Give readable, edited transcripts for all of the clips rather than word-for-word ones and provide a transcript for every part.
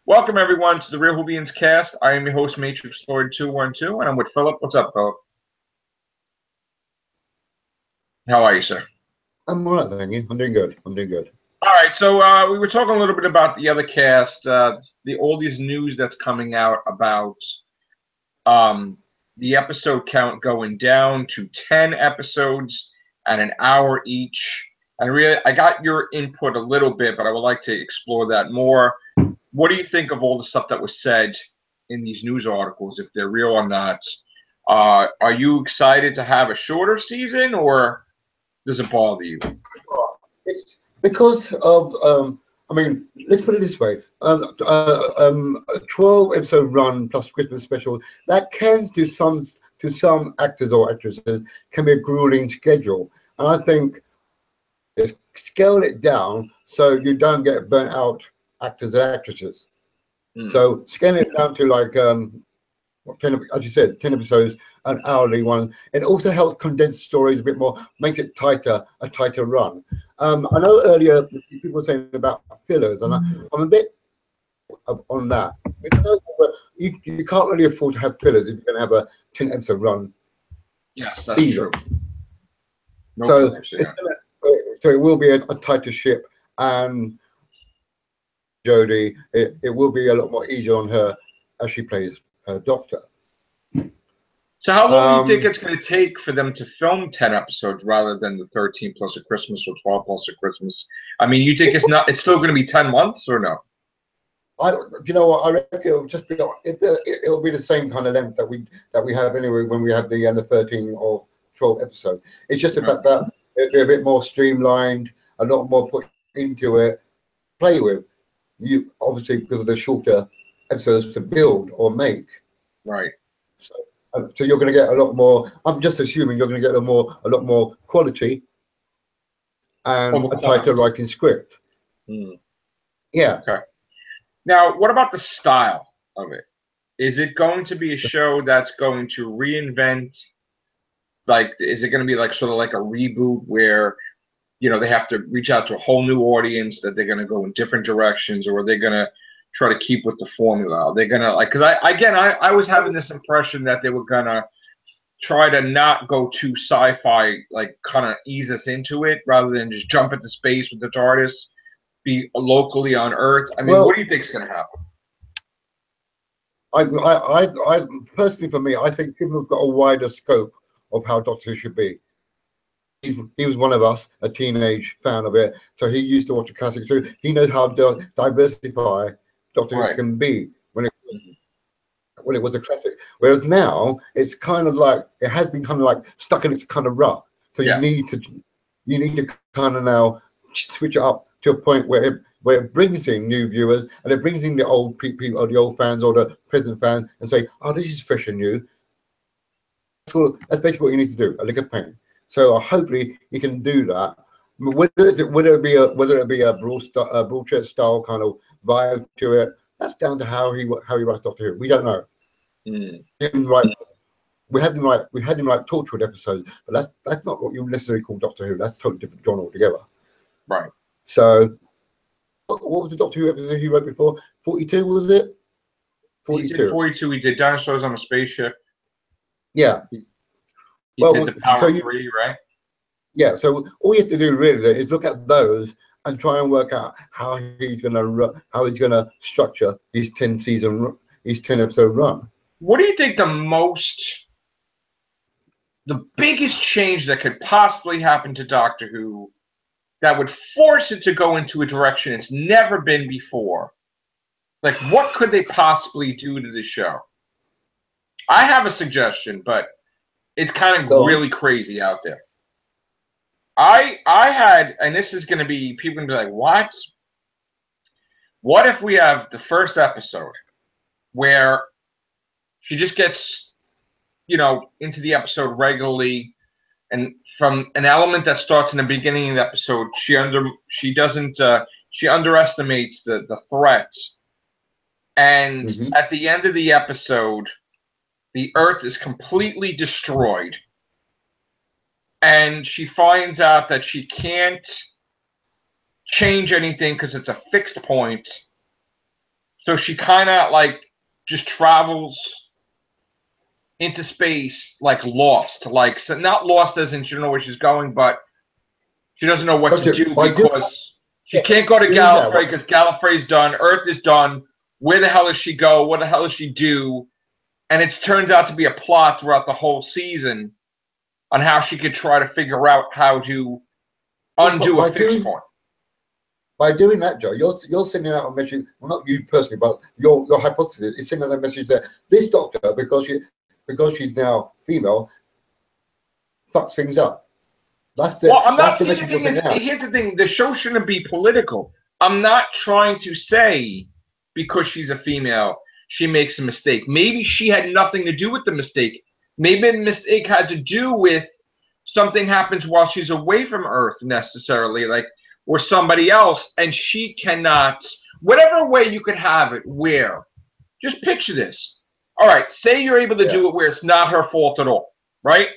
Welcome, everyone, to the Real Whovians cast. I am your host, Matrixlord212, and I'm with Phillip. What's up, Phillip? How are you, sir? I'm all right, thank you. I'm doing good. All right, so we were talking a little bit about the other cast, all these news that's coming out about the episode count going down to 10 episodes at an hour each. And really, I got your input a little bit, but I would like to explore that more. What do you think of all the stuff that was said in these news articles, if they're real or not? Are you excited to have a shorter season, or does it bother you? It's because of, I mean, let's put it this way. A 12-episode run plus Christmas special, that can, to some actors or actresses, can be a grueling schedule. And I think it's scale it down so you don't get burnt out actors and actresses. So scaling it down to like 10, as you said, 10 episodes, an hourly one. It also helps condense stories a bit more, make it tighter, a tighter run. I know earlier people were saying about fillers, and I'm a bit on that. You can't really afford to have fillers if you're going to have a 10 episode run. Yes, that's true. No so, fillers, yeah. So it will be a tighter ship, and Jodie, it will be a lot more easier on her as she plays her doctor. So how long do you think it's going to take for them to film 10 episodes rather than the 13 plus a Christmas or 12 plus a Christmas? I mean, you think it's still going to be 10 months or no? You know what? I reckon it'll just be it'll be the same kind of length that we have anyway when we have the 13 or 12 episode. It's just about that it'll be a bit more streamlined, a lot more put into it, play with. You obviously because of the shorter episodes to build or make. Right. So you're going to get a lot more. I'm just assuming you're going to get a lot more quality and a tighter writing script. Yeah. Okay. Now, what about the style of it? Is it going to be a show that's going to reinvent? Like, is it going to be like sort of like a reboot where, you know, they have to reach out to a whole new audience, that they're going to go in different directions, or are they going to try to keep with the formula? Are they going to, like, because I was having this impression that they were going to try to not go too sci-fi, like kind of ease us into it rather than just jump into space with the TARDIS, be locally on Earth. I mean, what do you think is going to happen? I personally, for me, I think people have got a wider scope of how Doctor Who should be. He was one of us, a teenage fan of it, so he used to watch a classic too. He knows how diversify Doctor Who can be when it was a classic. Whereas now it's kind of like it has been kind of like stuck in its kind of rut. So you need to kind of now switch it up to a point where it brings in new viewers and it brings in the old people or the old fans or the present fans and say, oh, this is fresh and new. So that's basically what you need to do, a lick of paint. So hopefully you can do that. Whether it be a broadsheet style kind of vibe to it, that's down to how he writes Doctor Who. We don't know. We had him write Torchwood episodes, but that's not what you necessarily call Doctor Who. That's a totally different genre altogether. Right. So what was the Doctor Who episode he wrote before? 42 was it? 42. 42. He did Dinosaurs on a Spaceship. Yeah. He did the Power 3, right? Yeah. So all you have to do really then is look at those and try and work out how he's gonna structure his 10 episode run. What do you think the biggest change that could possibly happen to Doctor Who that would force it to go into a direction it's never been before? Like, what could they possibly do to the show? I have a suggestion, but it's kind of really crazy out there. I had, and this is going to be, people going to be like, what? What if we have the first episode where she just gets, you know, into the episode regularly, and from an element that starts in the beginning of the episode, she underestimates the threats, and at the end of the episode, the Earth is completely destroyed, and she finds out that she can't change anything because it's a fixed point. So she kind of like just travels into space like lost, like so not lost as in she don't know where she's going, but she doesn't know what to do because she can't go to Gallifrey because Gallifrey's done, Earth is done. Where the hell does she go? What the hell does she do? And it turns out to be a plot throughout the whole season on how she could try to figure out how to undo a fixed point. By doing that, Joe, you're sending out a message. Well, not you personally, but your hypothesis is sending out a message that this doctor, because she's now female, fucks things up. That's the message you're sending out. Here's the thing: the show shouldn't be political. I'm not trying to say because she's a female she makes a mistake. Maybe she had nothing to do with the mistake. Maybe the mistake had to do with something happens while she's away from Earth necessarily, like. Or somebody else, and she cannot, whatever way you could have it, where, just picture this. All right, say you're able to do it where it's not her fault at all, right?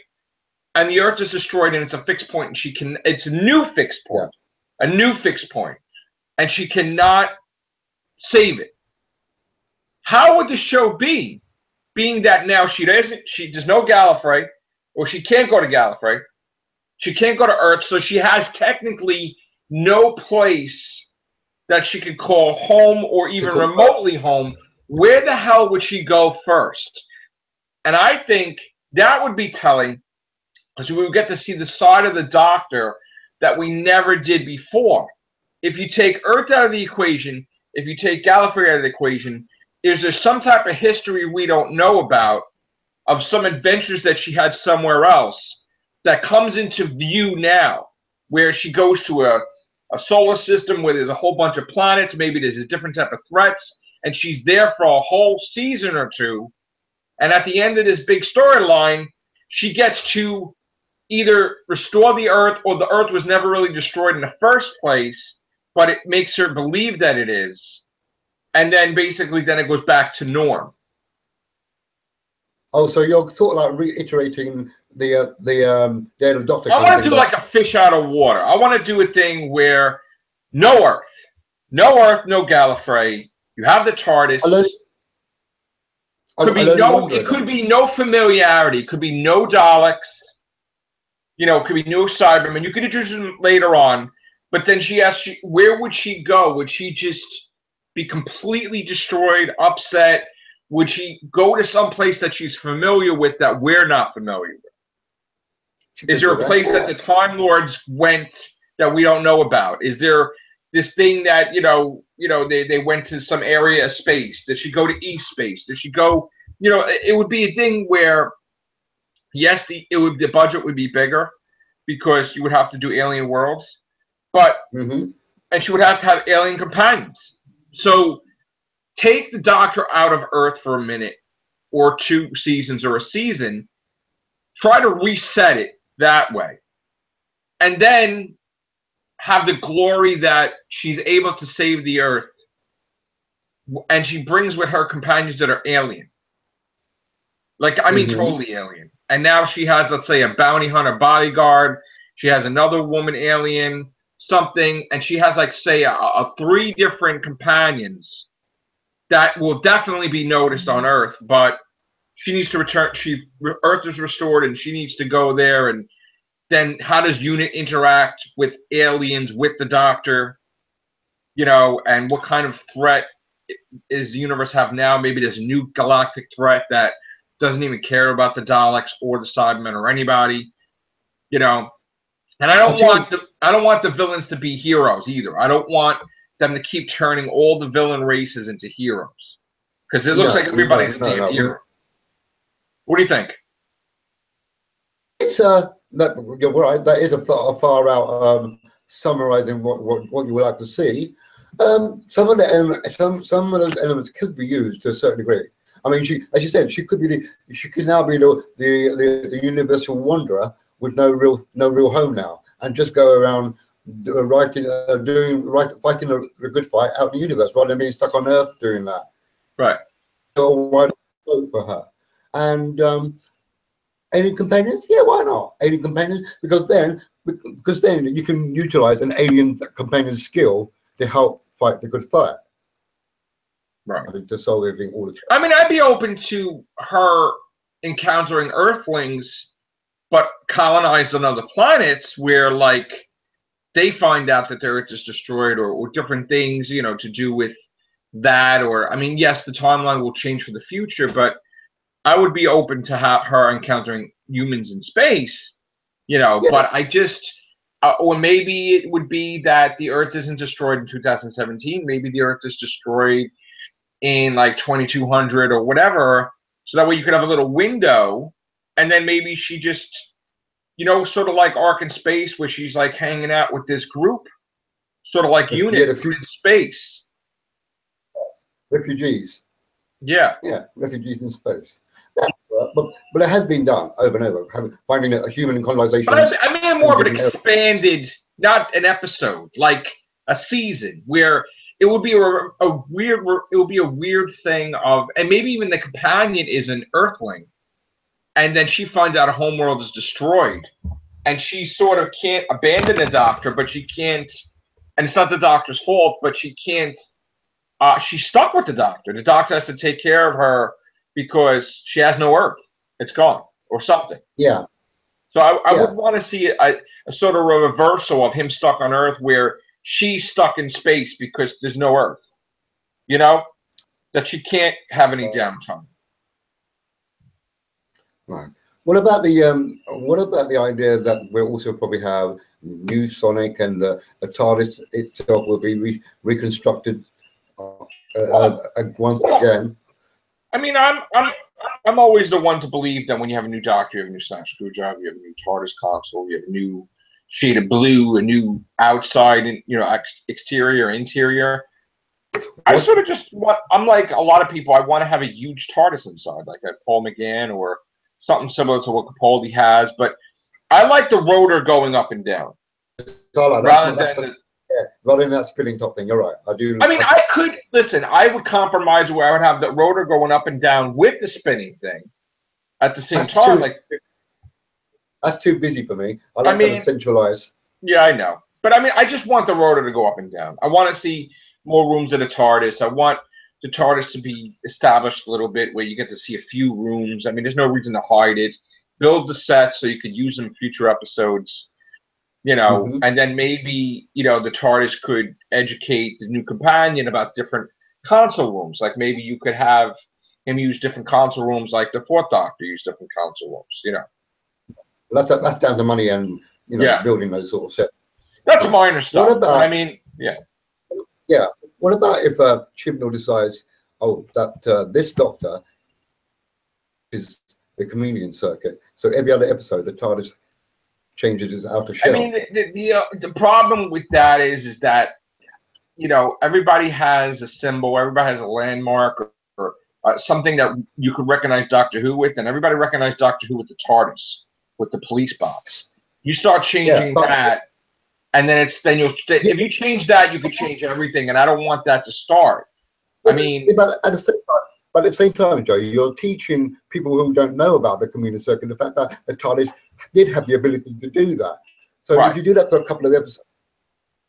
And the Earth is destroyed and it's a fixed point, and it's a new fixed point, a new fixed point, and she cannot save it. How would the show be, being that now there's no Gallifrey, or she can't go to Gallifrey, she can't go to Earth, so she has technically no place that she could call home or even remotely home. Where the hell would she go first? And I think that would be telling, because we would get to see the side of the Doctor that we never did before. If you take Earth out of the equation, if you take Gallifrey out of the equation, is there some type of history we don't know about of some adventures that she had somewhere else that comes into view now, where she goes to a solar system where there's a whole bunch of planets, maybe there's a different type of threats, and she's there for a whole season or two, and at the end of this big storyline, she gets to either restore the Earth, or the Earth was never really destroyed in the first place, but it makes her believe that it is, and then basically then it goes back to norm. Oh, so you're sort of like reiterating the Doctor. I want to do like a fish out of water. I want to do a thing where no Earth, no Gallifrey. You have the TARDIS. It could be no familiarity. It could be no Daleks. You know, it could be no Cybermen. You could introduce them later on. But then she asks, where would she go? Would she just be completely destroyed, upset? Would she go to some place that she's familiar with that we're not familiar with? Is there a place that the Time Lords went that we don't know about? Is there this thing that, they went to some area of space? Did she go to East space? Did she go, it would be a thing where, yes, the budget would be bigger because you would have to do alien worlds, but, and she would have to have alien companions. So, take the Doctor out of Earth for a minute, or 2 seasons, or a season. Try to reset it that way. And then have the glory that she's able to save the Earth. And she brings with her companions that are alien. Totally alien. And now she has, let's say, a bounty hunter bodyguard. She has another woman alien, something. And she has, like, say, 3 different companions that will definitely be noticed on Earth, but she needs to return. Earth is restored, and she needs to go there. And then, how does UNIT interact with aliens, with the Doctor? And what kind of threat is the universe have now? Maybe there's a new galactic threat that doesn't even care about the Daleks or the Cybermen or anybody. And I don't want the villains to be heroes either. I don't want them to keep turning all the villain races into heroes, because it looks like everybody's a damn hero. What do you think? It's you're right. That is a far out summarizing what you would like to see. Some of those elements could be used to a certain degree. I mean, as you said, she could now be the universal wanderer with no real home now, and just go around fighting a good fight out in the universe rather than being stuck on Earth doing that. Right. So wide scope for her. And alien companions, yeah, why not? Alien companions, because then you can utilize an alien companion's skill to help fight the good fight. Right. I mean, to solve everything all the time. I mean, I'd be open to her encountering Earthlings, but colonized on other planets where, like, they find out that the Earth is destroyed, or different things, you know, to do with that. Or, I mean, yes, the timeline will change for the future, but I would be open to her encountering humans in space, you know. Yeah. But I just, or maybe it would be that the Earth isn't destroyed in 2017. Maybe the Earth is destroyed in like 2200 or whatever, so that way you could have a little window, and then maybe she just, you know, sort of like Ark in Space, where she's like hanging out with this group, sort of like Unit in space. Refugees. Yeah. Yeah, refugees in space. But it has been done over and over, finding a human colonization. But I mean more of an expanded, not an episode, like a season, where it would be a weird thing of, and maybe even the companion is an Earthling, and then she finds out a homeworld is destroyed, and she sort of can't abandon the doctor, but she can't, and it's not the doctor's fault, but she can't. She's stuck with the doctor. The doctor has to take care of her because she has no Earth. It's gone or something. Yeah. So I would want to see a sort of a reversal of him stuck on Earth, where she's stuck in space because there's no Earth. You know, that she can't have any downtime. Right. What about the idea that we'll also probably have new Sonic, and the TARDIS itself will be reconstructed once again? I mean, I'm always the one to believe that when you have a new Doctor, you have a new Sonic Screwdriver, you have a new TARDIS console, you have a new shade of blue, a new outside, and, you know, exterior, interior. I sort of just want, I'm like a lot of people, I want to have a huge TARDIS inside, like a Paul McGann or something similar to what Capaldi has, but I like the rotor going up and down. Rather than that spinning top thing. You're right. I do. I mean, I could listen. I would compromise where I would have the rotor going up and down with the spinning thing at the same time. That's too busy for me. I like to centralize. Yeah, I know, but I mean, I just want the rotor to go up and down. I want to see more rooms in the TARDIS. I want the TARDIS to be established a little bit, where you get to see a few rooms. I mean, there's no reason to hide it. Build the sets so you could use them in future episodes. You know, and then maybe, you know, the TARDIS could educate the new companion about different console rooms. Like maybe you could have him use different console rooms, like the Fourth Doctor used different console rooms. You know, that's down to money and, you know, building those sort of sets. That's minor stuff. What about? I mean, yeah. What about if Chibnall decides, that this Doctor is the chameleon circuit, so every other episode the TARDIS changes his outer shell? I mean, the problem with that is that, you know, everybody has a symbol, everybody has a landmark, or something that you could recognize Doctor Who with, and everybody recognized Doctor Who with the TARDIS, with the police box. You start changing that, and then if you change that, you could change everything, and I don't want that to start. I mean, but at the same time, Joe, you're teaching people who don't know about the chameleon circuit the fact that the TARDIS did have the ability to do that. So if you do that for a couple of episodes,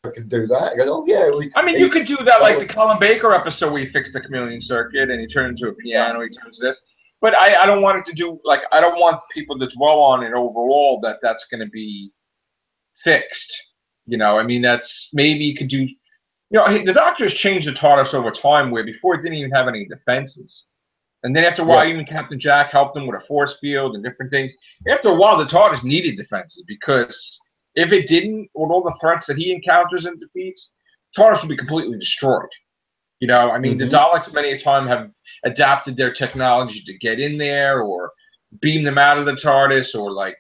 you can do that. Goes, I mean, you could do that like the Colin Baker episode where he fixed the chameleon circuit and he turned into a piano, he turns this. But I don't want it to do, like, I don't want people to dwell on it overall that's going to be fixed. You know, I mean, that's, maybe you could do, you know, the Doctor's changed the TARDIS over time, where before it didn't even have any defenses. And then after a while, even Captain Jack helped him with a force field and different things. After a while, the TARDIS needed defenses, because if it didn't, with all the threats that he encounters and defeats, TARDIS would be completely destroyed. You know, I mean, the Daleks many a time have adapted their technology to get in there, or beam them out of the TARDIS, or like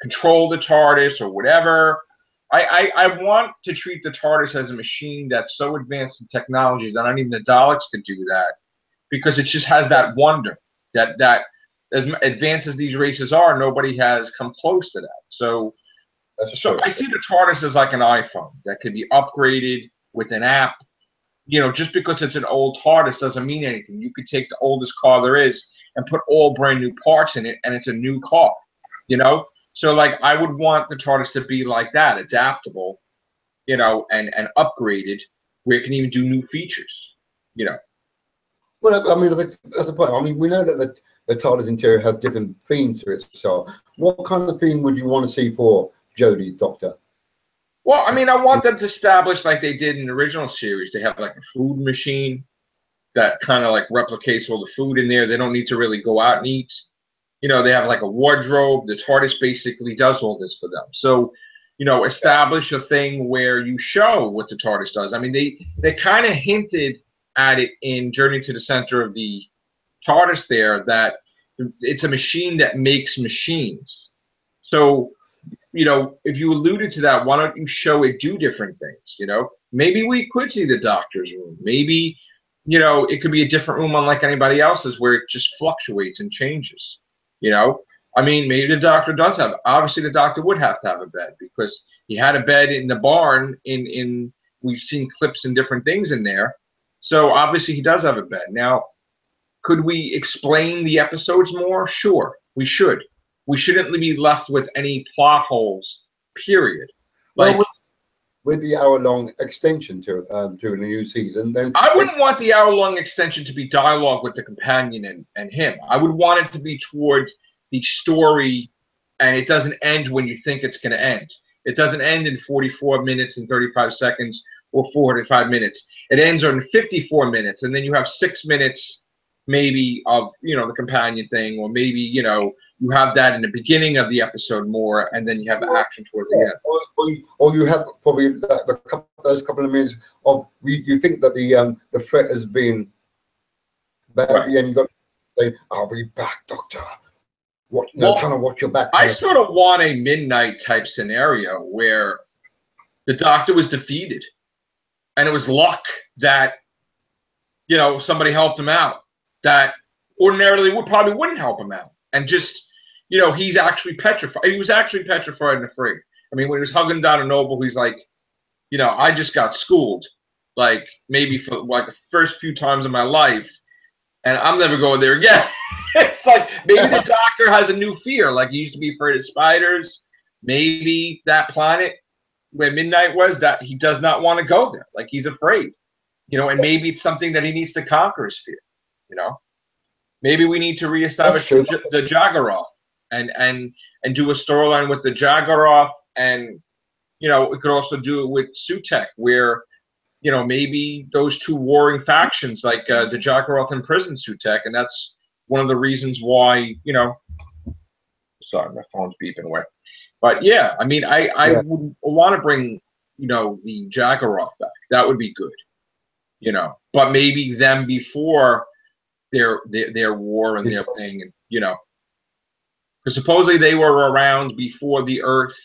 control the TARDIS, or whatever. I want to treat the TARDIS as a machine that's so advanced in technology that not even the Daleks could do that, because it just has that wonder that as advanced as these races are, nobody has come close to that. So I see the TARDIS as like an iPhone that can be upgraded with an app. You know, just because it's an old TARDIS doesn't mean anything. You could take the oldest car there is and put all brand new parts in it, and it's a new car. You know? So, like, I would want the TARDIS to be like that, adaptable, you know, and upgraded, where it can even do new features, you know. Well, I mean, that's a point. I mean, we know that the TARDIS interior has different themes to it. So, what kind of theme would you want to see for Jodie's Doctor? Well, I mean, I want them to establish like they did in the original series. They have like a food machine that kind of like replicates all the food in there. They don't need to really go out and eat. You know, they have like a wardrobe. The TARDIS basically does all this for them. So, you know, establish a thing where you show what the TARDIS does. I mean, they kind of hinted at it in Journey to the Center of the TARDIS there, that it's a machine that makes machines. So, you know, if you alluded to that, why don't you show it do different things? You know, maybe we could see the doctor's room. Maybe, you know, it could be a different room unlike anybody else's where it just fluctuates and changes. You know, I mean, maybe the doctor does have, obviously the doctor would have to have a bed because he had a bed in the barn we've seen clips and different things in there. So obviously he does have a bed. Now, could we explain the episodes more? Sure, we should. We shouldn't be left with any plot holes, period. Like, well, with the hour-long extension to a new season, then I wouldn't want the hour-long extension to be dialogue with the companion and him. I would want it to be toward the story, and it doesn't end when you think it's going to end. It doesn't end in 44 minutes and 35 seconds or 45 minutes. It ends on 54 minutes, and then you have 6 minutes maybe of, you know, the companion thing, or maybe, you know, you have that in the beginning of the episode more, and then you have the action towards the end. Or you have probably those couple of minutes of you think that the threat has been bad, right. And you got to say, "I'll be back, Doctor." What? You know, kind of watch your back. I sort of want a midnight type scenario where the Doctor was defeated, and it was luck that, you know, somebody helped him out that ordinarily probably wouldn't help him out, and just, you know, he's actually petrified. He was actually petrified and afraid. I mean, when he was hugging down a Noble, he's like, you know, I just got schooled, like maybe for like the first few times in my life, and I'm never going there again. It's like maybe the Doctor has a new fear, like he used to be afraid of spiders. Maybe that planet where Midnight was, that he does not want to go there, like he's afraid, you know, and maybe it's something that he needs to conquer his fear, you know. Maybe we need to reestablish the Jaggeroth and do a storyline with the Jaggeroth, and, you know, we could also do it with Sutekh, where, you know, maybe those two warring factions, like the Jaggeroth imprison Sutekh, and that's one of the reasons why, you know, sorry, my phone's beeping away. But yeah, I mean, I would want to bring, you know, the Jaggeroth back. That would be good, you know, but maybe them before their war and their thing, and, you know, because supposedly they were around before the Earth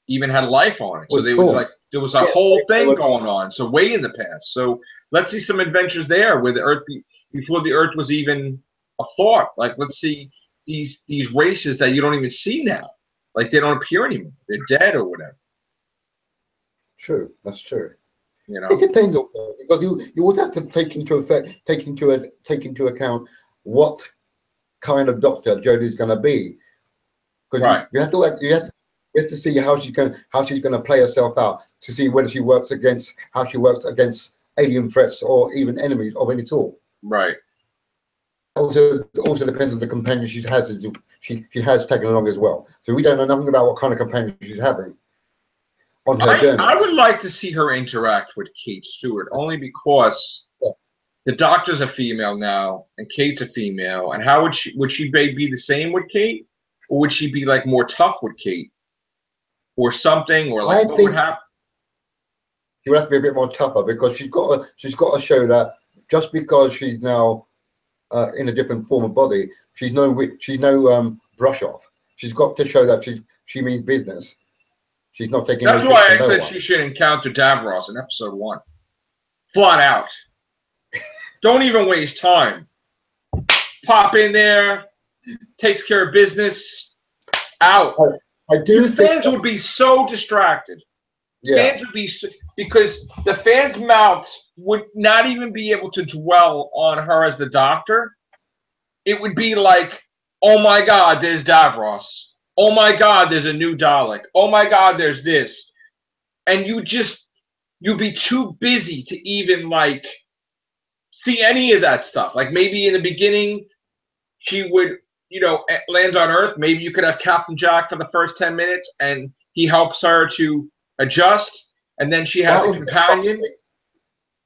even had life on it. So there was a whole thing going on. So way in the past. So let's see some adventures there where the Earth before the Earth was even a thought. Like, let's see these races that you don't even see now. Like, they don't appear anymore. They're dead or whatever. True, that's true. You know, it depends also, because you also have to take into account what kind of Doctor Jodie's going to be. Because you have to see how she's going to play herself out, to see whether she works against alien threats or even enemies of any sort. Right. Also depends on the companion she has taken along as well. So we don't know nothing about what kind of companion she's having on her journey. I would like to see her interact with Kate Stewart, only because the Doctor's a female now and Kate's a female. And how would she be the same with Kate, or would she be like more tough with Kate, or something, or like what would happen? She would have to be a bit more tougher, because she's got to show that just because she's now in a different form of body, she's no brush off. She's got to show that she means business. She's not taking. That's why I said she should encounter Davros in episode 1, flat out. Don't even waste time. Pop in there, takes care of business, out. I do think fans would be so distracted. Yeah. Fans would be because the fans' mouths would not even be able to dwell on her as the Doctor. It would be like, oh my God, there's Davros. Oh my God, there's a new Dalek. Oh my God, there's this. And you'd be too busy to even like see any of that stuff. Like maybe in the beginning, she would, you know, land on Earth. Maybe you could have Captain Jack for the first 10 minutes, and he helps her to adjust, and then she has a companion.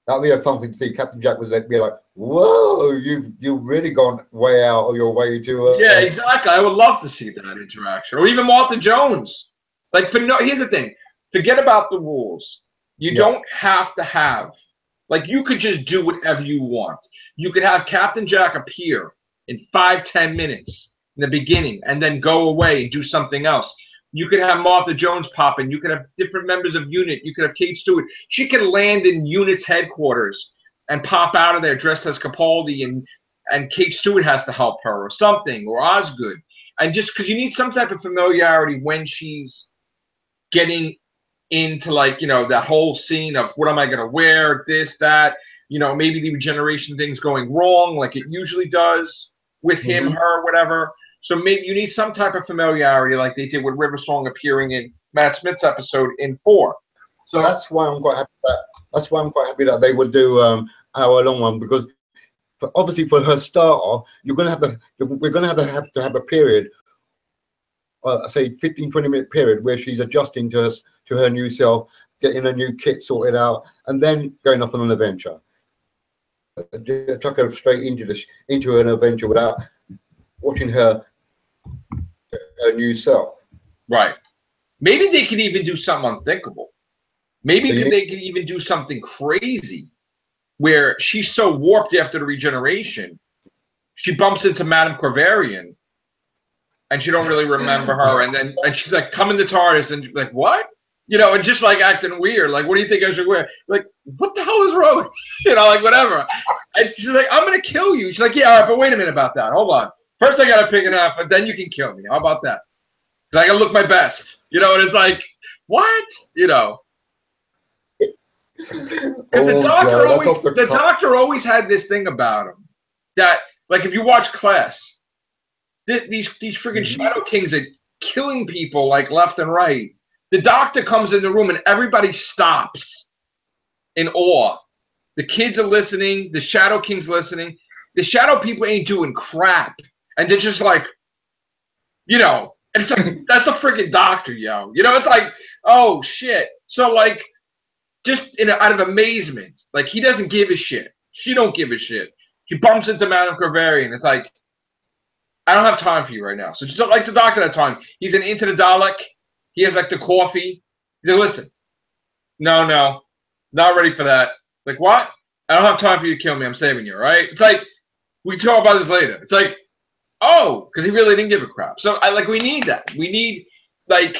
That would be something to see. Captain Jack would be like, "Whoa, you've really gone way out of your way to." Yeah, exactly. I would love to see that interaction, or even Martha Jones. Like, here's the thing: forget about the rules. You don't have to have. Like, you could just do whatever you want. You could have Captain Jack appear in 5-10 minutes in the beginning, and then go away and do something else. You could have Martha Jones pop in. You could have different members of UNIT. You could have Kate Stewart. She could land in UNIT's headquarters and pop out of there dressed as Capaldi, and Kate Stewart has to help her or something, or Osgood. And just because you need some type of familiarity when she's getting into, like, you know, that whole scene of what am I going to wear, this, that, you know, maybe the regeneration thing's going wrong like it usually does with him, her, whatever. So maybe you need some type of familiarity like they did with River Song appearing in Matt Smith's episode in 4. So that's why I'm quite happy that they would do hour-long one, because obviously for her starter, we're going to have a period, say 15-20 minute period where she's adjusting to her new self, getting a new kit sorted out, and then going off on an adventure. Chuck her straight into an adventure without watching her new self. Right. Maybe they could even do something unthinkable. Maybe they could even do something crazy where she's so warped after the regeneration, she bumps into Madame Corvarian, and she don't really remember her, and she's like, "Come in the TARDIS," and like, "What?" You know, and just like acting weird. Like, "What do you think I should wear?" Like, "What the hell is wrong with you?" You know, like whatever. And she's like, "I'm gonna kill you." She's like, "Yeah, all right, but wait a minute about that. Hold on. First, I gotta pick it up, but then you can kill me. How about that? Because I gotta look my best." You know, and it's like, what? You know. Because the doctor always had this thing about him that, like, if you watch Class, these friggin' Shadow Kings are killing people like left and right. The doctor comes in the room and everybody stops in awe. The kids are listening. The Shadow King's listening. The Shadow people ain't doing crap, and they're just like, you know, and it's like, that's the friggin' doctor, yo. You know, it's like, oh shit. So like, just out of amazement, like, he doesn't give a shit. She don't give a shit. He bumps into Madame Corvarian. It's like, I don't have time for you right now. So just like the doctor that time. He's into the Dalek. He has like the coffee. He's like, listen, no, not ready for that. Like, what? I don't have time for you to kill me. I'm saving you, right? It's like, we can talk about this later. It's like, oh, because he really didn't give a crap. So we need that. We need, like,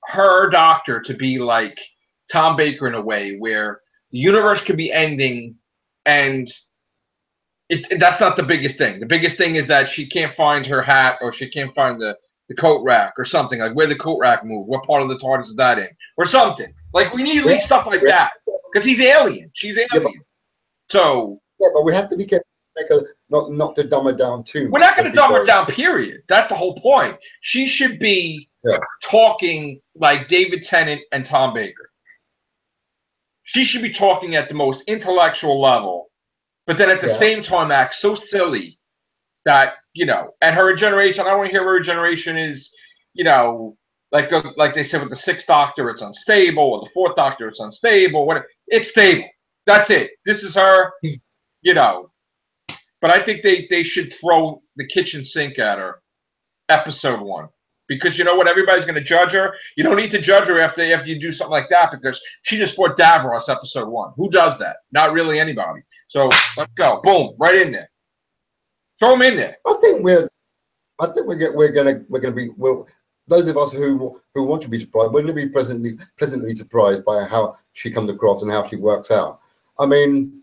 her doctor to be like Tom Baker in a way where the universe could be ending, and that's not the biggest thing. The biggest thing is that she can't find her hat, or she can't find the coat rack or something. Like, where the coat rack moved, what part of the TARDIS is that in, or something. Like, we need at least stuff like that, because he's alien. She's alien. So yeah, but we have to be careful not to dumb her down too much. We're not going to dumb her down, period. That's the whole point. She should be talking like David Tennant and Tom Baker. She should be talking at the most intellectual level, but then at the same time act so silly that, you know, and her regeneration, I don't want to hear her regeneration is, you know, like they said with the 6th Doctor, it's unstable, or the 4th Doctor, it's unstable. Whatever. It's stable. That's it. This is her, you know. But I think they should throw the kitchen sink at her episode 1. Because you know what? Everybody's going to judge her. You don't need to judge her after you do something like that, because she just fought Davros episode 1. Who does that? Not really anybody. So let's go. Boom. Right in there. Throw them in there. I think we're gonna be, well, those of us who want to be surprised, we're going to be pleasantly surprised by how she comes across and how she works out. I mean,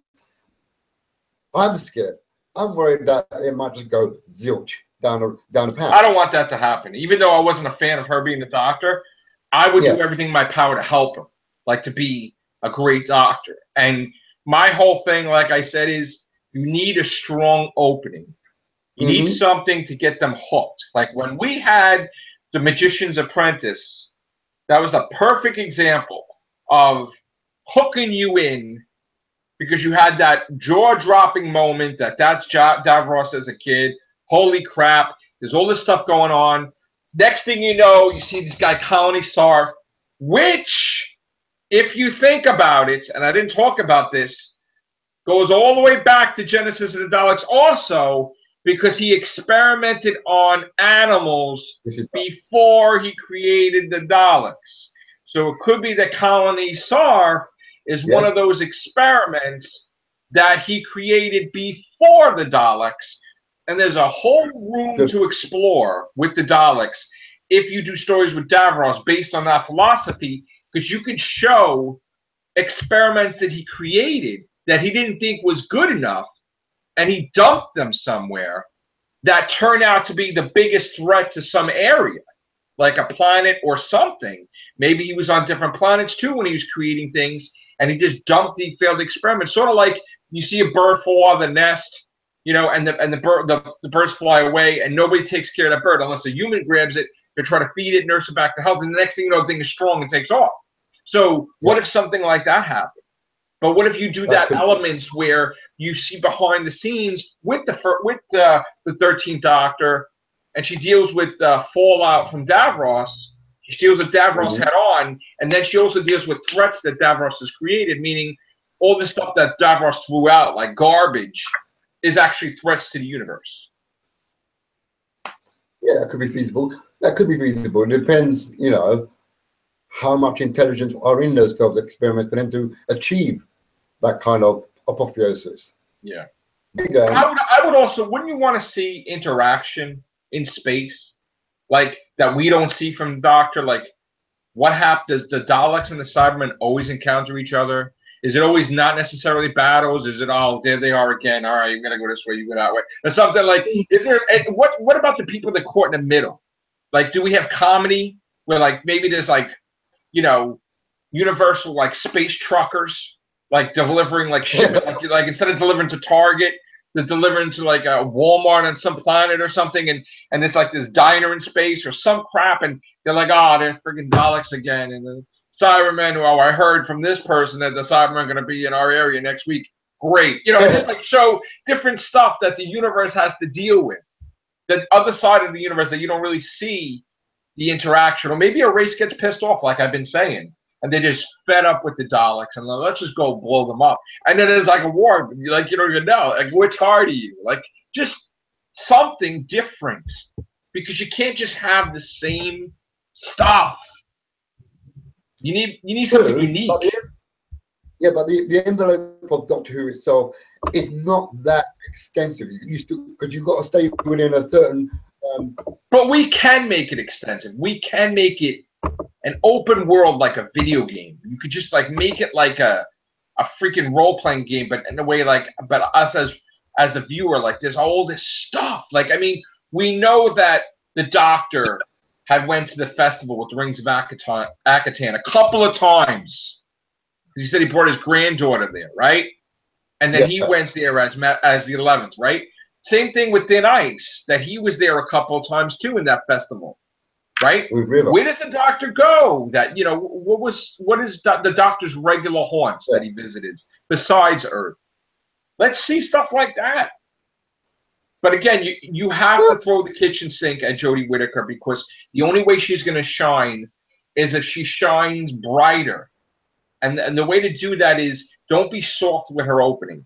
I'm scared. I'm worried that it might just go zilch down the path. I don't want that to happen. Even though I wasn't a fan of her being the doctor, I would do everything in my power to help her, like to be a great doctor. And my whole thing, like I said, is you need a strong opening. You need something to get them hooked. Like when we had The Magician's Apprentice, that was a perfect example of hooking you in, because you had that jaw-dropping moment that's Davros as a kid. Holy crap, there's all this stuff going on. Next thing you know, you see this guy, Colony Sarf, which, if you think about it, and I didn't talk about this, goes all the way back to Genesis of the Daleks also, because he experimented on animals before he created the Daleks. So it could be that Colony Sarf is one of those experiments that he created before the Daleks. And there's a whole room to explore with the Daleks if you do stories with Davros based on that philosophy, because you could show experiments that he created that he didn't think was good enough, and he dumped them somewhere that turned out to be the biggest threat to some area, like a planet or something. Maybe he was on different planets too when he was creating things, and he just dumped the failed experiments. Sort of like you see a bird fall out of the nest, you know, and the birds fly away, and nobody takes care of that bird unless a human grabs it. They try to feed it, nurse it back to health, and the next thing you know, the thing is strong and takes off. So what if something like that happened? But what if you do that elements where you see behind the scenes with the 13th Doctor, and she deals with fallout from Davros. She deals with Davros head on, and then she also deals with threats that Davros has created, meaning all the stuff that Davros threw out like garbage is actually threats to the universe. Yeah, that could be feasible. That could be feasible. It depends, you know, how much intelligence are in those failed experiments for them to achieve that kind of apotheosis. Yeah. I would also, wouldn't you want to see interaction in space, like that we don't see from the Doctor? Like, what happens? Does the Daleks and the Cybermen always encounter each other? Is it always not necessarily battles? Is it, oh, there they are again? All right, you're gonna go this way, you go that way, or something like? Is there? What about the people that caught in the middle? Like, do we have comedy where, like, maybe there's like, you know, universal like space truckers, like delivering like shit, like instead of delivering to Target, they're delivering to like a Walmart on some planet or something, and it's like this diner in space or some crap, and they're like, oh, they're freaking Daleks again, and the Cybermen, oh, I heard from this person that the Cybermen are going to be in our area next week. Great, you know, just like show different stuff that the universe has to deal with, the other side of the universe that you don't really see the interaction, or maybe a race gets pissed off, like I've been saying, and they just fed up with the Daleks, and let's just go blow them up. And then there's like a war, like you don't even know, like which side are you? Like just something different, because you can't just have the same stuff. You need something unique. But the envelope of Doctor Who itself is not that extensive. Because you've got to stay within a certain. But we can make it extensive. We can make it an open world, like a video game. You could just like make it like a freaking role playing game, but in a way like, but us as the viewer, like there's all this stuff. Like, I mean, we know that the Doctor had went to the festival with the Rings of Akatan a couple of times. He said he brought his granddaughter there, right? And then he went there as the 11th, right? Same thing with Thin Ice, that he was there a couple of times too in that festival, right? Where does the Doctor go? That, you know, what is the Doctor's regular haunts that he visited besides Earth? Let's see stuff like that. But again, you have to throw the kitchen sink at Jodie Whittaker, because the only way she's going to shine is if she shines brighter. And the way to do that is don't be soft with her opening.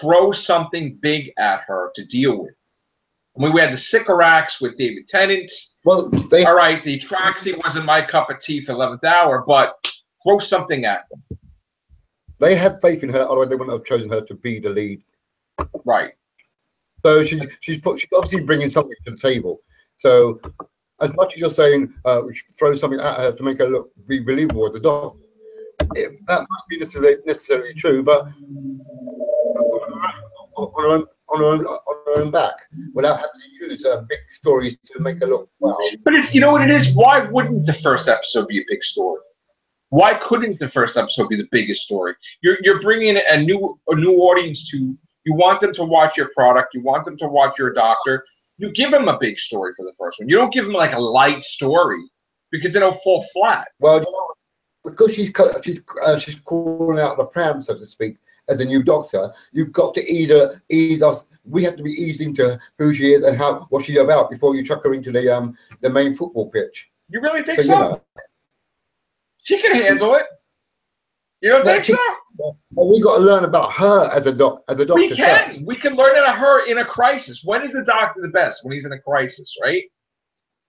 Throw something big at her to deal with. I mean, we had the Sycorax with David Tennant. Well, all right, the Traxie wasn't my cup of tea for 11th Hour, but throw something at them. They had faith in her, otherwise they wouldn't have chosen her to be the lead. Right. So she's obviously bringing something to the table. So as much as you're saying we should throw something at her to make her be believable as a Doctor, that might be necessarily true, but on her own back, without having to use big stories to make her look wow. But it's, you know what it is? Why wouldn't the first episode be a big story? Why couldn't the first episode be the biggest story? You're bringing a new audience to. You want them to watch your product. You want them to watch your Doctor. You give them a big story for the first one. You don't give them like a light story, because then it'll fall flat. Well, you know, because she's calling out the pram, so to speak, as a new doctor, you've got to either ease us. We have to be eased into who she is and what she's about before you chuck her into the main football pitch. You really think So so? you know, She can handle it. You don't think so? Well, we got to learn about her as a doctor. We can. First. We can learn about her in a crisis. When is the doctor the best? When he's in a crisis, right?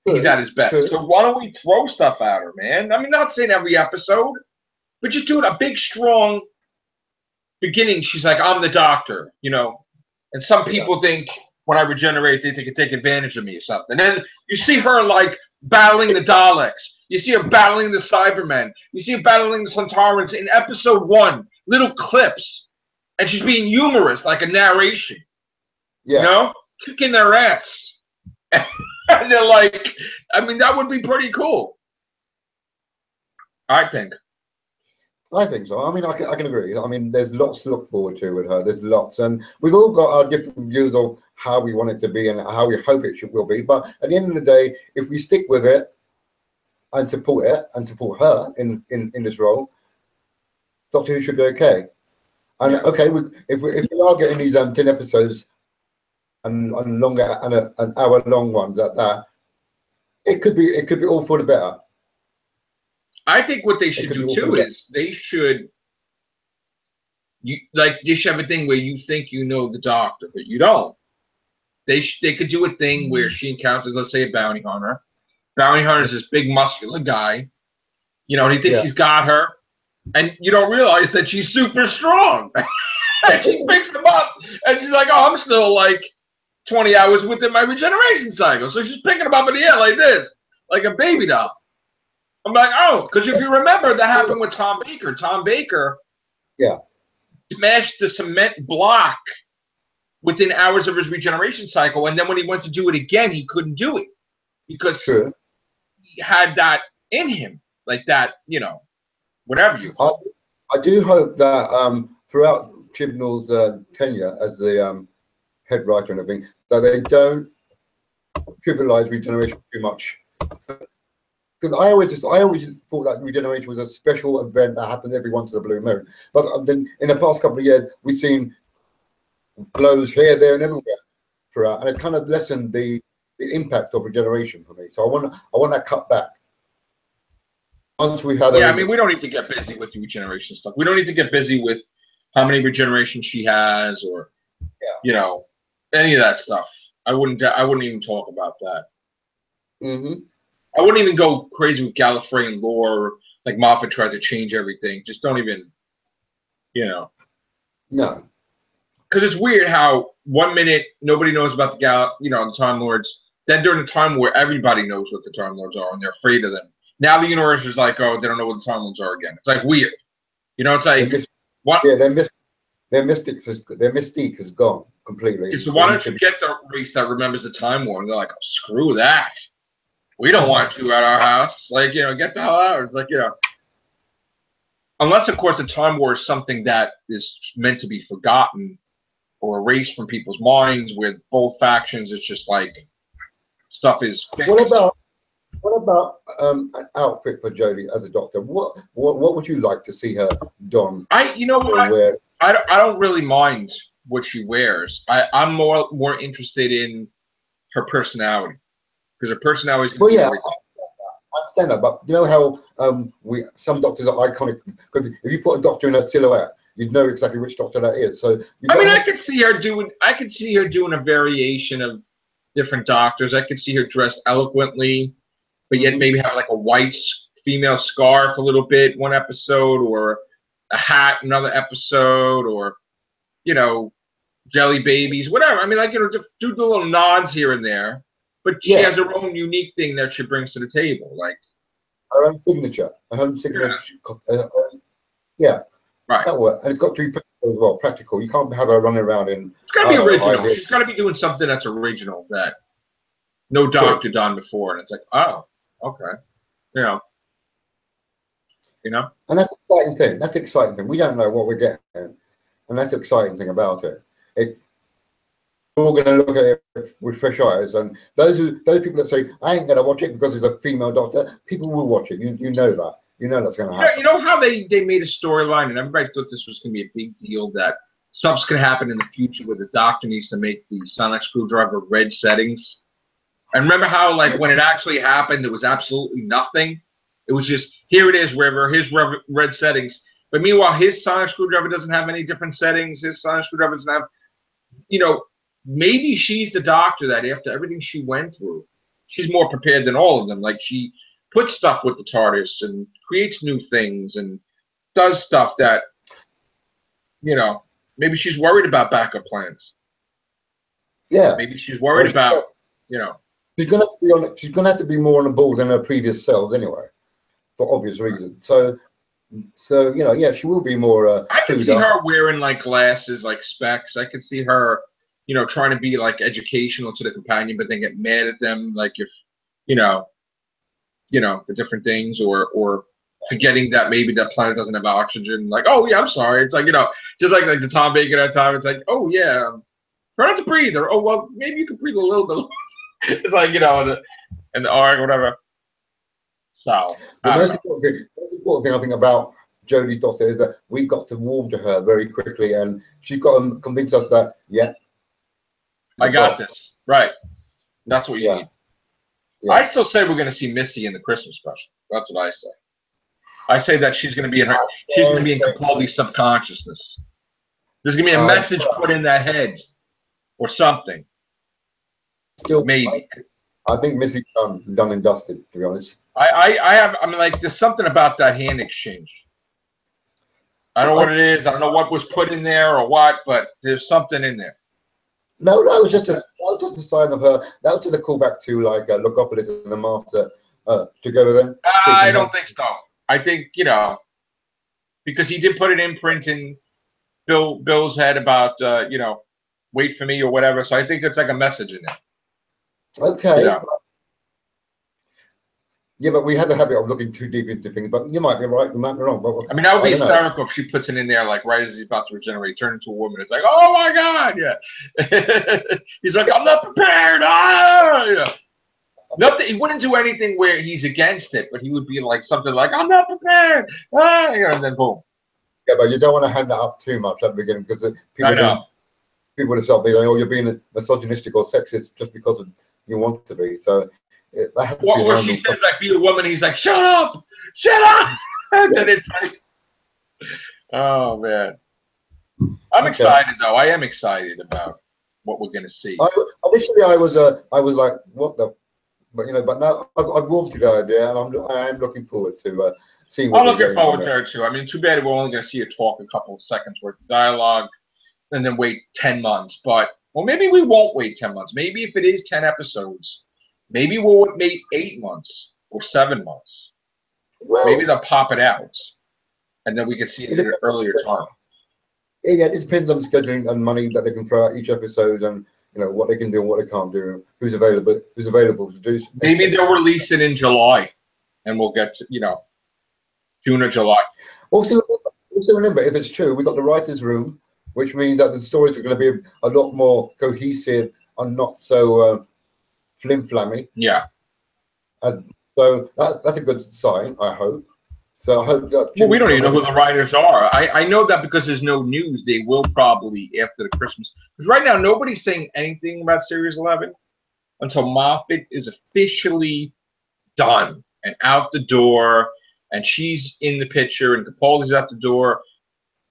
True, he's at his best. true. So why don't we throw stuff at her, man? I mean, not saying every episode, but just do it a big, strong beginning. She's like, I'm the doctor, you know. And some people think when I regenerate, they can take advantage of me or something. And then you see her like battling the Daleks. You see her battling the Cybermen. You see her battling the Centaurans in episode 1. Little clips, and she's being humorous, like a narration. Yeah. You know, kicking their ass. And they're like, I mean, that would be pretty cool. I think. I think so. I mean, I can agree. I mean, there's lots to look forward to with her. There's lots, and we've all got our different views of how we want it to be and how we hope it will be. But at the end of the day, if we stick with it and support it and support her in this role, Doctor Who should be okay. And okay, if we are getting these 10 episodes and longer and an hour-long ones at that, it could be all for the better. I think what they should do too is they should have a thing where you think you know the doctor, but you don't. They could do a thing where she encounters, let's say, a bounty hunter. Bounty hunter is this big muscular guy, you know, and he thinks he's got her, and you don't realize that she's super strong. And she picks him up, and she's like, "Oh, I'm still like 20 hours within my regeneration cycle," so she's picking him up in the air like this, like a baby doll. I'm like, oh, because if you remember, that happened with Tom Baker. Tom Baker smashed the cement block within hours of his regeneration cycle, and then when he went to do it again, he couldn't do it because he had that in him, like that, you know, whatever you call it. I do hope that throughout Chibnall's tenure as the head writer and everything, that they don't trivialize regeneration too much. Because I always just thought that regeneration was a special event that happens every once in a blue moon. But then in the past couple of years, we've seen blows here, there, and everywhere throughout, and it kind of lessened the impact of regeneration for me. So I want that cut back. Once we had, I mean, we don't need to get busy with the regeneration stuff. We don't need to get busy with how many regenerations she has, or you know, any of that stuff. I wouldn't even talk about that. I wouldn't even go crazy with Gallifreyan lore, like Moffat tried to change everything. Just don't even, you know. No. Because it's weird how 1 minute nobody knows about the Time Lords. Then during the Time War, everybody knows what the Time Lords are, and they're afraid of them. Now the universe is like, oh, they don't know what the Time Lords are again. It's like weird. You know, it's like, what? Yeah, their mystique has gone completely. Okay, so why don't you get the race that remembers the Time War? And they're like, oh, screw that. We don't want you at our house. Like, you know, get the hell out. It's like, you know. Unless, of course, the Time War is something that is meant to be forgotten or erased from people's minds with both factions. It's just like stuff is fixed. What about an outfit for Jodie as a doctor? What would you like to see her don? You know what? I don't really mind what she wears. I'm more interested in her personality. Because her personality is I understand that, but you know how some doctors are iconic. Because if you put a doctor in a silhouette, you'd know exactly which doctor that is. So I could see her doing a variation of different doctors. I could see her dressed eloquently, but yet maybe have like a white female scarf a little bit one episode, or a hat another episode, or you know, jelly babies, whatever. I mean, like, you know, just do the little nods here and there. But she has her own unique thing that she brings to the table, like her own signature. Her own signature. Right. That works, and it's got to be practical as well. Practical. You can't have her running around in. It's got to be original. She's got to be doing something that's original that no doctor done before, and it's like, oh, okay, you know. And that's the exciting thing. That's the exciting thing. We don't know what we're getting, and that's the exciting thing about it. We're all going to look at it with fresh eyes, and those people that say I ain't going to watch it because it's a female doctor, people will watch it. You know that. You know that's going to happen. You know how they made a storyline, and everybody thought this was going to be a big deal, that something's going to happen in the future where the Doctor needs to make the sonic screwdriver red settings. And remember how, like, when it actually happened, it was absolutely nothing. It was just, here it is, River, here's red settings. But meanwhile, his sonic screwdriver doesn't have any different settings. His sonic screwdriver doesn't have, you know, maybe she's the Doctor that after everything she went through, she's more prepared than all of them. Like, she puts stuff with the TARDIS and creates new things and does stuff that, you know, maybe she's worried about backup plans. Yeah. Maybe she's worried about, you know. She's gonna have to be on. She's gonna have to be more on the ball than her previous selves anyway, for obvious reasons. So you know, yeah, she will be more. I can see her wearing like glasses, like specs. I can see her, you know, trying to be like educational to the companion, but then get mad at them, like if, you know, the different things, or forgetting that maybe that planet doesn't have oxygen. Like, oh yeah, I'm sorry. It's like, you know, just like the Tom Bacon at time. It's like, oh yeah, try not to breathe, or oh well, maybe you can breathe a little bit. It's like, you know, in the arc, whatever. So the most important thing I think about Jodie Foster is that we got to warm to her very quickly, and she's got to convince us that, yeah, I got this. Right. That's what you need. Yeah. I still say we're going to see Missy in the Christmas special. That's what I say. I say that she's going to be in her. She's going to be in Capaldi's subconsciousness. There's going to be a message put in that head, or something. Still, maybe. I think Missy's done and dusted, to be honest. I mean, like, there's something about that hand exchange. I don't know what it is. I don't know what was put in there or what, but there's something in there. No, that was just a sign of her. That was just a callback to like Logopolis and the Master together. Then I don't think so. I think, you know, because he did put an imprint in Bill's head about you know, wait for me or whatever. So I think it's like a message in it. Okay. Yeah. Yeah, but we have a habit of looking too deep into things. But you might be right, you might be wrong. But I mean, that would be hysterical if she puts it in there, like right as he's about to regenerate, turn into a woman. It's like, oh my God, yeah. He's like, I'm not prepared. Ah, yeah. Nothing. He wouldn't do anything where he's against it, but he would be like something like, I'm not prepared. Ah, yeah, and then boom. Yeah, but you don't want to hand that up too much at the beginning, because people would start being like, oh, you're being misogynistic or sexist just because you want to be. So or she says, like, be a woman, he's like, shut up, and then it's like, oh man. I'm excited though. I am excited about what we're gonna see. Initially, I was like, what the, but you know, but now I've warmed to the idea, and I am looking forward to seeing. I'm looking forward to it too. I mean, too bad we're only gonna see her talk a couple of seconds worth of dialogue, and then wait 10 months. But well, maybe we won't wait 10 months. Maybe if it is 10 episodes. Maybe we'll wait 8 months or 7 months. Well, maybe they'll pop it out, and then we can see it at an earlier time. Yeah, it depends on scheduling and money that they can throw at each episode, and you know what they can do and what they can't do, who's available to do. Maybe they'll release it in July, and we'll get to, you know, June or July. Also remember, if it's true, we got the writers' room, which means that the stories are going to be a lot more cohesive and not so. Flim-flammy. Yeah. So that's a good sign, I hope. So I hope that. Well, we don't even know who the writers are. I know that because there's no news, they will probably after the Christmas. Because right now, nobody's saying anything about Series 11 until Moffat is officially done and out the door, and she's in the picture, and Capaldi's out the door.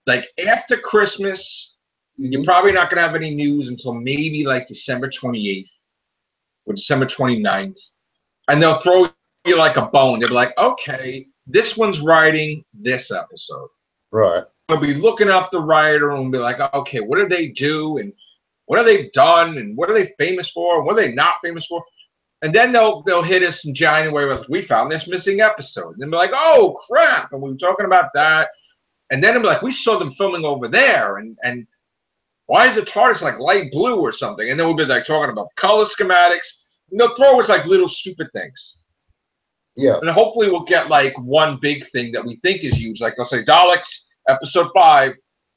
Like, after Christmas, you're probably not going to have any news until maybe like December 28th. Or December 29th, and they'll throw you like a bone. They'll be like, okay, this one's writing this episode. Right. They'll be looking up the writer and be like, okay, what did they do, and what have they done, and what are they famous for, and what are they not famous for? And then they'll hit us in January with, we found this missing episode. And they'll be like, oh, crap, and we were talking about that. And then they'll be like, we saw them filming over there, and why is the TARDIS like light blue or something? And then we'll be like talking about color schematics. And they'll throw us like little stupid things. Yeah. And hopefully we'll get like one big thing that we think is huge. Like they'll say Daleks, episode 5,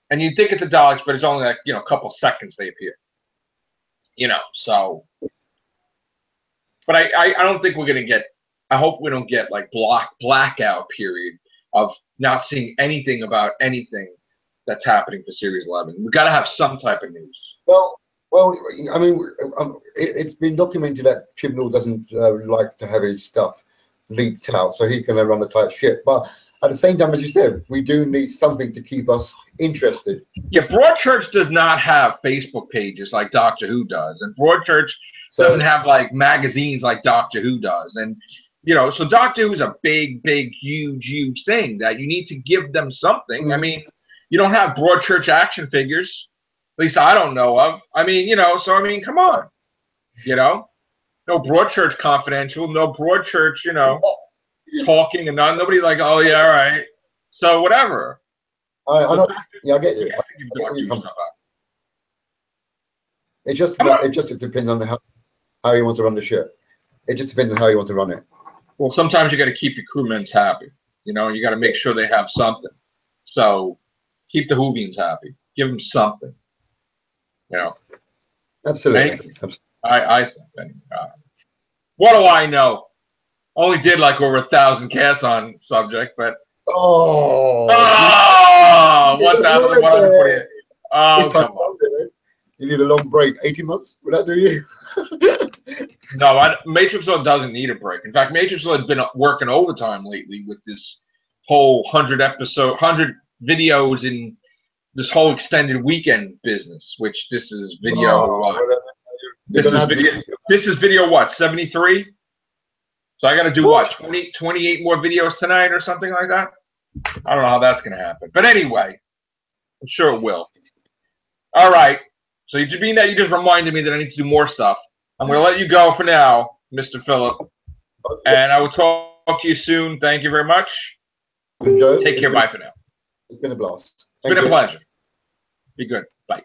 and you think it's a Daleks, but it's only like, you know, a couple seconds they appear. You know, so. But I don't think we're gonna get I hope we don't get like blackout period of not seeing anything about anything that's happening for Series 11. We've got to have some type of news. Well, I mean, it's been documented that Chibnall doesn't like to have his stuff leaked out, so he can run a tight ship. But at the same time, as you said, we do need something to keep us interested. Yeah, Broadchurch does not have Facebook pages like Doctor Who does, and Broadchurch doesn't have like magazines like Doctor Who does, and you know, so Doctor Who is a big, huge thing that you need to give them something. Mm-hmm. I mean, you don't have Broadchurch action figures. At least I don't know of. I mean, you know, so I mean, come on. You know? No Broadchurch Confidential, no Broadchurch, you know, talking and nobody like, oh yeah, all right. So whatever. I get you. It just depends on how you want to run the ship. It just depends on how you want to run it. Well, sometimes you got to keep your crewmen happy. You know, you got to make sure they have something. So keep the Whovians happy. Give them something. You know, absolutely. I think. Anyway. What do I know? Only did like over 1,000 casts on subject, but 1,148. Oh, come on. You need a long break. 18 months? Would that do you? No, Matrixlord doesn't need a break. In fact, Matrixlord has been working overtime lately with this whole 100 videos in this whole extended weekend business, which this is video. This is video what, 73? So I got to do what, 28 more videos tonight or something like that? I don't know how that's going to happen. But anyway, I'm sure it will. All right. So being that you just reminded me that I need to do more stuff, I'm going to let you go for now, Mr. Phillip. And I will talk to you soon. Thank you very much. Take care. Bye for now. It's been a blast. It's been a pleasure. Be good. Bye.